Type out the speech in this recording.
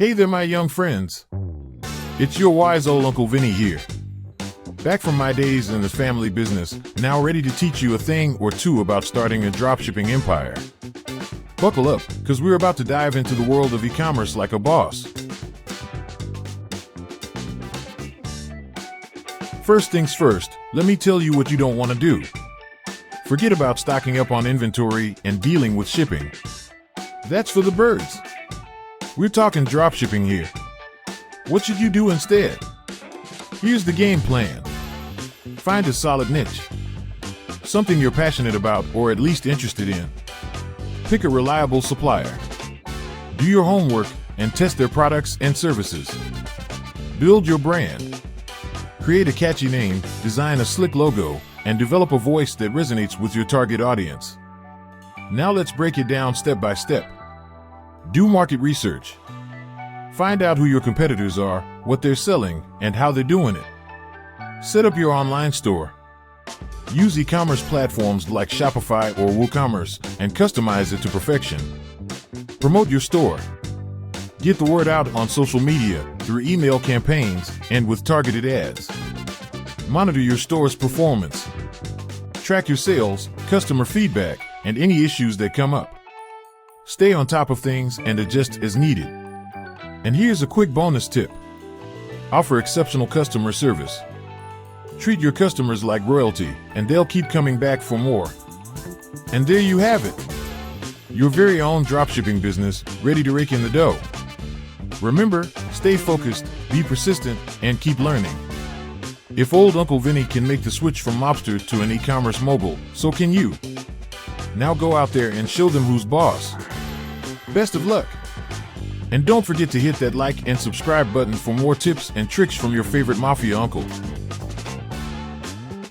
Hey there, my young friends. It's your wise old Uncle Vinny here. Back from my days in the family business, now ready to teach you a thing or two about starting a dropshipping empire. Buckle up, because we're about to dive into the world of e-commerce like a boss. First things first, let me tell you what you don't want to do. Forget about stocking up on inventory and dealing with shipping. That's for the birds. We're talking dropshipping here. What should you do instead? Here's the game plan. Find a solid niche. Something you're passionate about or at least interested in. Pick a reliable supplier. Do your homework and test their products and services. Build your brand. Create a catchy name, design a slick logo, and develop a voice that resonates with your target audience. Now let's break it down step by step. Do market research. Find out who your competitors are, what they're selling, and how they're doing it. Set up your online store. Use e-commerce platforms like Shopify or WooCommerce and customize it to perfection. Promote your store. Get the word out on social media, through email campaigns, and with targeted ads. Monitor your store's performance. Track your sales, customer feedback, and any issues that come up. Stay on top of things and adjust as needed. And here's a quick bonus tip. Offer exceptional customer service. Treat your customers like royalty, and they'll keep coming back for more. And there you have it. Your very own dropshipping business, ready to rake in the dough. Remember, stay focused, be persistent, and keep learning. If old Uncle Vinny can make the switch from mobster to an e-commerce mogul, so can you. Now go out there and show them who's boss. Best of luck. And don't forget to hit that like and subscribe button for more tips and tricks from your favorite Mafia uncle.